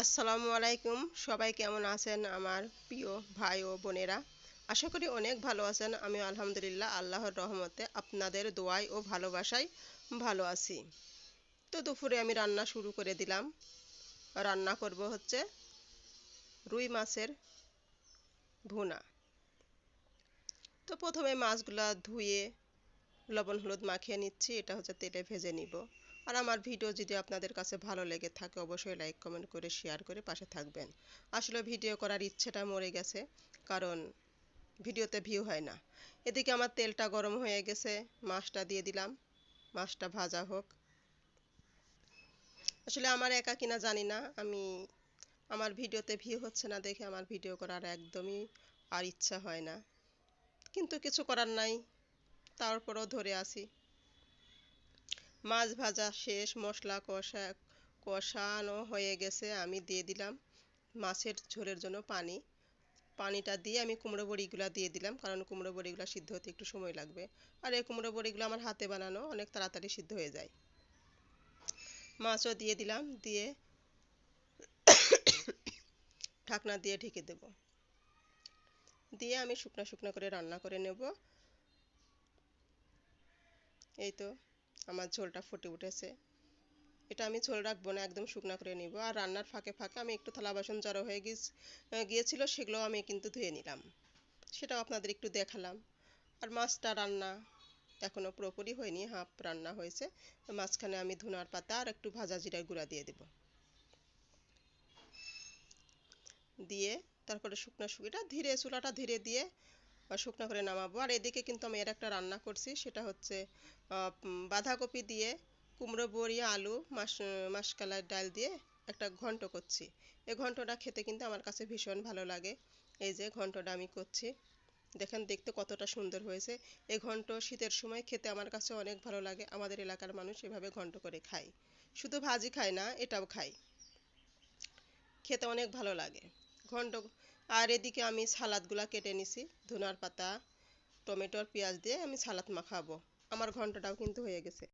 আসসালামু আলাইকুম। সবাই কেমন আছেন আমার প্রিয় ভাই ও বোনেরা? আশা করি অনেক ভালো আছেন। আমি আলহামদুলিল্লাহ আল্লাহর রহমতে আপনাদের দোয়ায় ও ভালোবাসায় ভালো আছি। তো দুপুরে আমি রান্না শুরু করে দিলাম। রান্না করব হচ্ছে রুই মাছের ভুনা। তো প্রথমে মাছগুলা ধুয়ে লবণ হলুদ মাখিয়ে নিচ্ছি। এটা হচ্ছে তেলে ভেজে নিব। আর আমার ভিডিও যদি আপনাদের কাছে ভালো লেগে থাকে অবশ্যই লাইক কমেন্ট করে শেয়ার করে পাশে থাকবেন। আসলে ভিডিও করার ইচ্ছেটা মরে গেছে, কারণ ভিডিওতে ভিউ হয় না। এদিকে আমার তেলটা গরম হয়ে গেছে, মাছটা দিয়ে দিলাম। মাছটা ভাজা হোক। আসলে আমার একা কিনা জানি না, আমার ভিডিওতে ভিউ হচ্ছে না দেখে আমার ভিডিও করার একদমই আর ইচ্ছা হয় না, কিন্তু কিছু করার নাই, তারপরেও ধরে আসি। মাছ ভাজা শেষ, মশলা কষানো হয়ে গেছে। আমি দিয়ে দিলাম মাছের ঝোলের জন্য পানি। পানিটা দিয়ে আমি কুমড়ো বড়িগুলো দিয়ে দিলাম, কারণ কুমড়ো বড়িগুলো সিদ্ধ হতে একটু সময় লাগবে। আর এই কুমড়ো বড়িগুলো আমার হাতে বানানো, অনেক তাড়াতাড়ি সিদ্ধ হয়ে যায়। মাছও দিয়ে দিলাম, দিয়ে ঢাকনা দিয়ে ঢেকে দেব। দিয়ে আমি শুকনো শুকনো করে রান্না করে নেব। এই তো আমার ঝোলটা ফুটে উঠেছে। এটা আমি ঝোল রাখবো না, একদম শুকনো করে নিব। আর রান্নার ফাঁকে ফাঁকে আমি একটু থালা বাসন জড়ো হয়ে গিয়েছিল, সেগুলো আমি কিন্তু ধুয়ে নিলাম, সেটাও আপনাদের একটু দেখালাম। আর মাছটা রান্না এখনো পুরোপুরি হয়নি, হাফ রান্না হয়েছে। মাঝখানে আমি ধনিয়ার পাতা আর একটু ভাজা জিরার গুঁড়া দিয়ে দেব। দিয়ে তারপরে চুলাটা ধীরে দিয়ে শুকনো করে নামাবো। আর এদিকে কিন্তু আমি এর একটা রান্না করছি, সেটা হচ্ছে বাঁধাকপি দিয়ে কুমড়ো বড়ি আলু মাসকলাই ডাল দিয়ে একটা ঘন্ট করছি। এই ঘন্টটা খেতে কিন্তু আমার কাছে ভীষণ ভালো লাগে। এই যে ঘন্টটা আমি করছি, দেখেন দেখতে কতটা সুন্দর হয়েছে। এই ঘন্ট শীতের সময় খেতে আমার কাছে অনেক ভালো লাগে। আমাদের এলাকার মানুষ এভাবে ঘন্ট করে খায়, শুধু ভাজি খায় না, এটাও খায়, খেতে অনেক ভালো লাগে ঘন্ট। আর এদিকে আমি সালাদগুলা কেটে নিছি, ধনিয়ার পাতা টমেটো আর পেঁয়াজ দিয়ে আমি সালাদ মাখাবো। আমার ঘন্টটাও কিন্তু হয়ে গেছে।